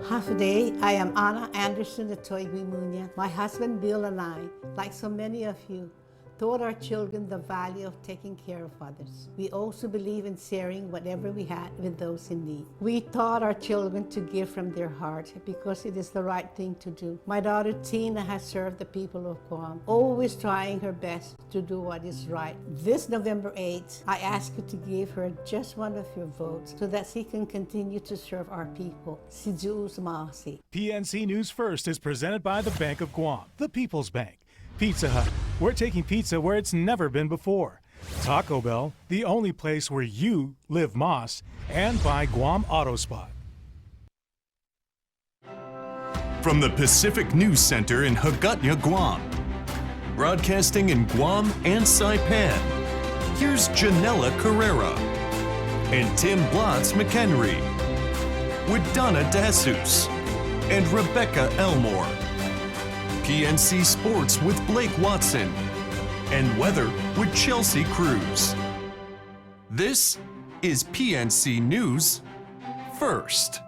Half a day, I am Anna Anderson de Toigui. My husband Bill and I, like so many of you, taught our children the value of taking care of others. We also believe in sharing whatever we had with those in need. We taught our children to give from their heart because it is the right thing to do. My daughter Tina has served the people of Guam, always trying her best to do what is right. This November 8th, I ask you to give her just one of your votes so that she can continue to serve our people. Si Juus Maasi. PNC News First is presented by the Bank of Guam, the People's Bank. Pizza Hut, we're taking pizza where it's never been before. Taco Bell, the only place where you live Moss. And by Guam Auto Spot. From the Pacific News Center in Hagåtña, Guam. Broadcasting in Guam and Saipan, here's Janella Carrera and Tim Blatz McHenry with Donna DeJesus and Rebecca Elmore. PNC Sports with Blake Watson and Weather with Chelsea Cruz. This is PNC News First.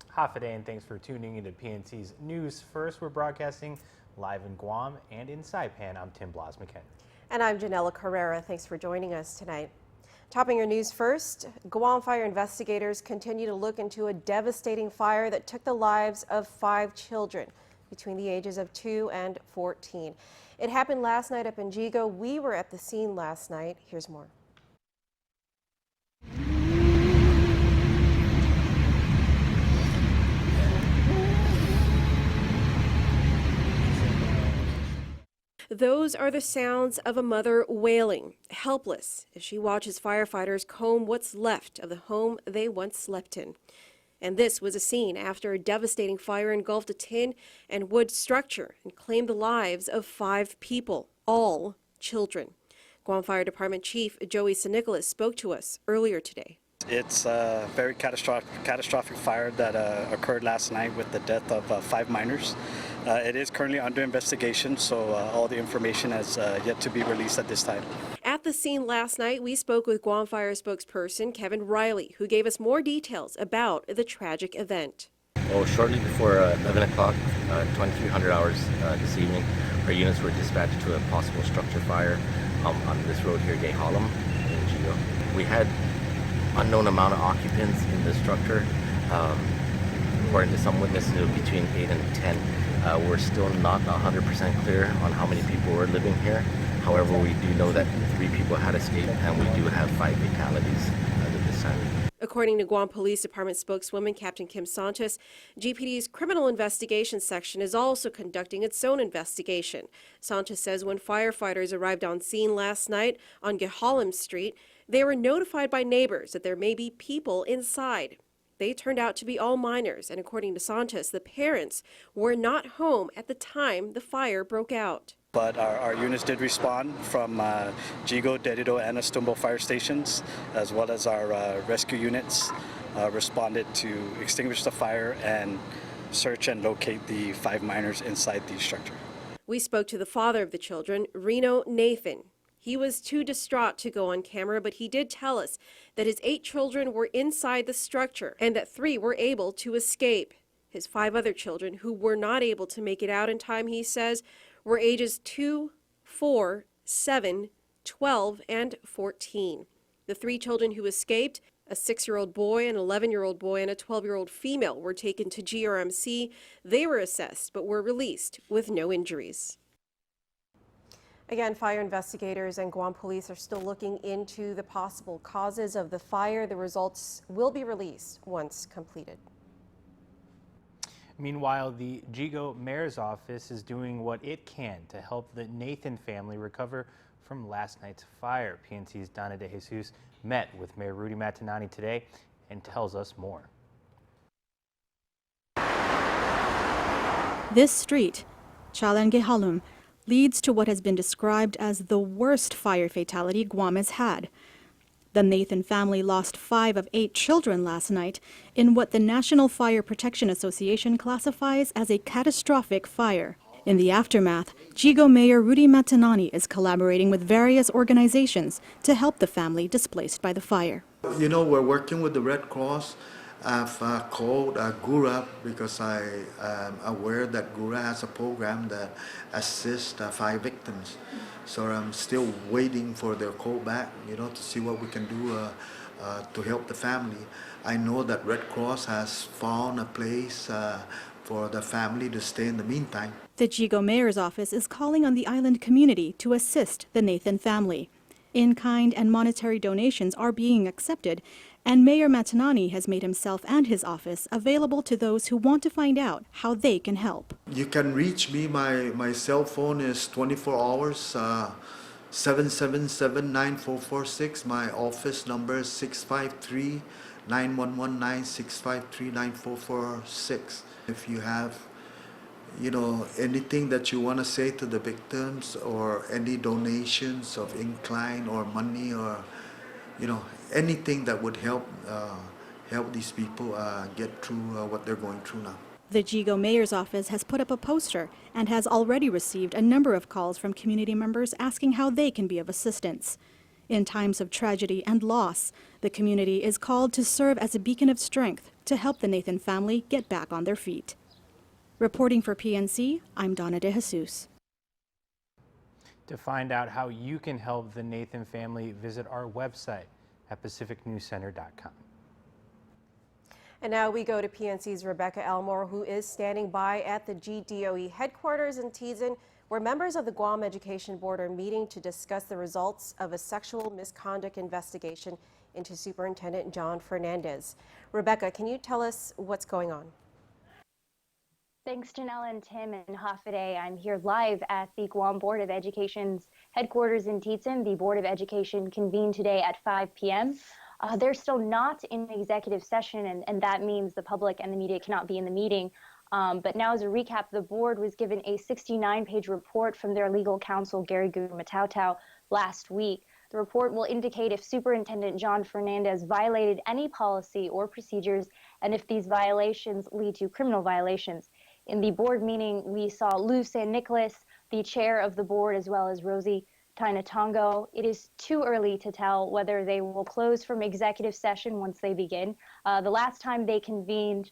Half a day, and thanks for tuning into PNC's News First. We're broadcasting live in Guam and in Saipan. I'm Tim Blatz McHenry. And I'm Janella Carrera. Thanks for joining us tonight. Topping your news first, Guam fire investigators continue to look into a devastating fire that took the lives of 5 children between the ages of 2 and 14. It happened last night up in Jigo. We were at the scene last night. Here's more. Those are the sounds of a mother wailing, helpless, as she watches firefighters comb what's left of the home they once slept in. And this was a scene after a devastating fire engulfed a tin and wood structure and claimed the lives of 5 people, all children. Guam Fire Department Chief Joey San spoke to us earlier today. It's a very catastrophic fire that occurred last night with the death of 5 minors. It is currently under investigation, so all the information has yet to be released at this time. At the scene last night, we spoke with Guam Fire spokesperson Kevin Riley, who gave us more details about the tragic event. Well, shortly before 11 o'clock, 2300 hours this evening, our units were dispatched to a possible structure fire on this road here, Gay Harlem in Jigo. We had unknown amount of occupants in the structure. According to some witnesses, it was between 8 and 10. We're still not 100% clear on how many people were living here. However, we do know that 3 people had escaped, and we do have 5 fatalities as of this time. According to Guam Police Department spokeswoman Captain Kim Sanchez, GPD's Criminal Investigation Section is also conducting its own investigation. Sanchez says when firefighters arrived on scene last night on Gehalem Street, they were notified by neighbors that there may be people inside. They turned out to be all minors, and according to Sanchez, the parents were not home at the time the fire broke out. But our units did respond from Jigo, Dedido, and Estumbo fire stations, as well as our rescue units responded to extinguish the fire and search and locate the 5 minors inside the structure. We spoke to the father of the children, Reno Nathan. He was too distraught to go on camera, but he did tell us that his 8 children were inside the structure and that 3 were able to escape. His 5 other children, who were not able to make it out in time, he says, were ages 2, 4, 7, 12, and 14. The 3 children who escaped, a 6-year-old boy, an 11-year-old boy, and a 12-year-old female, were taken to GRMC. They were assessed but were released with no injuries. Again, fire investigators and Guam police are still looking into the possible causes of the fire. The results will be released once completed. Meanwhile, the Jigo Mayor's Office is doing what it can to help the Nathan family recover from last night's fire. PNC's Donna DeJesus met with Mayor Rudy Matanani today and tells us more. This street, Chalan Gehalum, leads to what has been described as the worst fire fatality Guam has had. The Nathan family lost 5 of 8 children last night in what the National Fire Protection Association classifies as a catastrophic fire. In the aftermath, GIGO Mayor Rudy Matanani is collaborating with various organizations to help the family displaced by the fire. You know, we're working with the Red Cross. I've called GUAM because I am aware that GUAM has a program that assists fire victims. So I'm still waiting for their call back, to see what we can do to help the family. I know that Red Cross has found a place for the family to stay in the meantime. The GIGO Mayor's office is calling on the island community to assist the Nathan family. In-kind and monetary donations are being accepted, and Mayor Matanani has made himself and his office available to those who want to find out how they can help. You can reach me. My cell phone is 24 hours, 777-9446. My office number is 653-9119-653-9446. If you have anything that you want to say to the victims, or any donations of in-kind or money, or anything that would help these people get through what they're going through now. The GIGO Mayor's office has put up a poster and has already received a number of calls from community members asking how they can be of assistance. In times of tragedy and loss, the community is called to serve as a beacon of strength to help the Nathan family get back on their feet. Reporting for PNC, I'm Donna De Jesus. To find out how you can help the Nathan family, visit our website at pacificnewscenter.com. And now we go to PNC's Rebecca Elmore, who is standing by at the GDOE headquarters in Teason, where members of the Guam Education Board are meeting to discuss the results of a sexual misconduct investigation into Superintendent John Fernandez. Rebecca, can you tell us what's going on? Thanks, Janelle and Tim and Hafaday. I'm here live at the Guam Board of Education's headquarters in Teason. The Board of Education convened today at 5 p.m. They're still not in executive session, and that means the public and the media cannot be in the meeting. But now, as a recap, the board was given a 69-page report from their legal counsel, Gary Matau, last week. The report will indicate if Superintendent John Fernandez violated any policy or procedures, and if these violations lead to criminal violations. In the board meeting, we saw Lou San Nicolas, the chair of the board, as well as Rosie Tainatongo. It is too early to tell whether they will close from executive session once they begin. The last time they convened,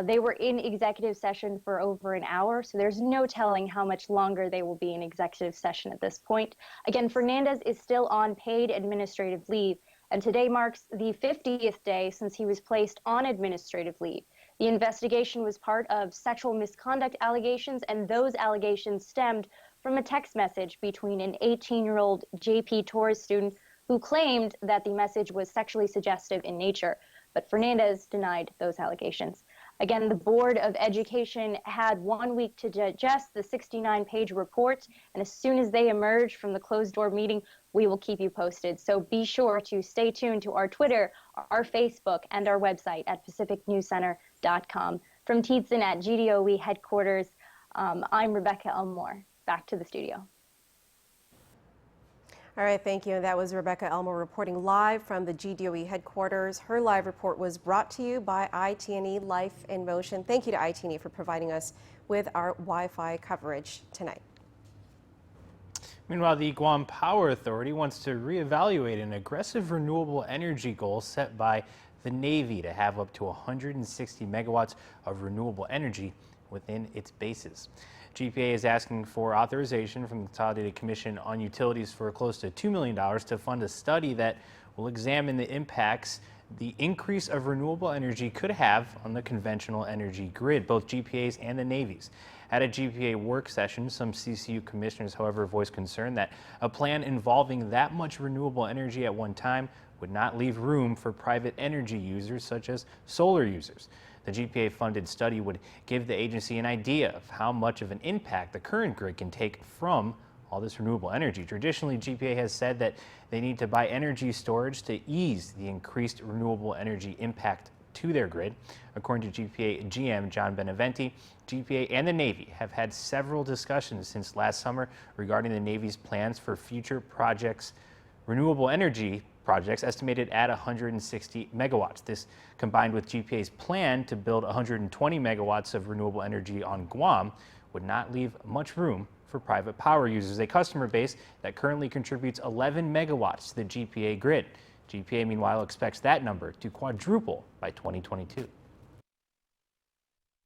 they were in executive session for over an hour, so there's no telling how much longer they will be in executive session at this point. Again, Fernandez is still on paid administrative leave, and today marks the 50th day since he was placed on administrative leave. The investigation was part of sexual misconduct allegations, and those allegations stemmed from a text message between an 18-year-old JP Torres student who claimed that the message was sexually suggestive in nature, but Fernandez denied those allegations. Again, the Board of Education had 1 week to digest the 69-page report, and as soon as they emerge from the closed-door meeting, we will keep you posted. So be sure to stay tuned to our Twitter, our Facebook, and our website at pacificnewscenter.com. From Teason at GDOE headquarters, I'm Rebecca Elmore. Back to the studio. All right, thank you. And that was Rebecca Elmore reporting live from the GDOE headquarters. Her live report was brought to you by IT&E Life in Motion. Thank you to IT&E for providing us with our Wi-Fi coverage tonight. Meanwhile, the Guam Power Authority wants to reevaluate an aggressive renewable energy goal set by the Navy to have up to 160 megawatts of renewable energy within its bases. GPA is asking for authorization from the Consolidated Commission on Utilities for close to $2 million to fund a study that will examine the impacts the increase of renewable energy could have on the conventional energy grid, both GPA's and the Navy's. At a GPA work session, some CCU commissioners, however, voiced concern that a plan involving that much renewable energy at one time would not leave room for private energy users such as solar users. The GPA-funded study would give the agency an idea of how much of an impact the current grid can take from all this renewable energy. Traditionally, GPA has said that they need to buy energy storage to ease the increased renewable energy impact to their grid. According to GPA GM John Beneventi, GPA and the Navy have had several discussions since last summer regarding the Navy's plans for future projects, renewable energy projects estimated at 160 megawatts. This combined with GPA's plan to build 120 megawatts of renewable energy on Guam would not leave much room for private power users, a customer base that currently contributes 11 megawatts to the GPA grid. GPA, meanwhile, expects that number to quadruple by 2022.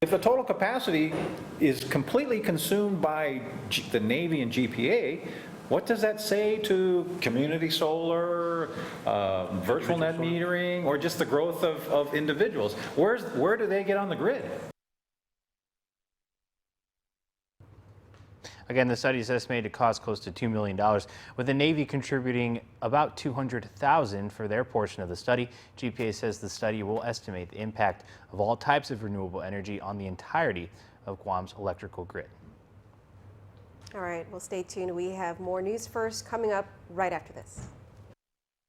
If the total capacity is completely consumed by the Navy and GPA, what does that say to community solar, virtual net metering, or just the growth of individuals? Where do they get on the grid? Again, the study is estimated to cost close to $2 million, with the Navy contributing about $200,000 for their portion of the study. GPA says the study will estimate the impact of all types of renewable energy on the entirety of Guam's electrical grid. All right, well, stay tuned. We have more news first coming up right after this.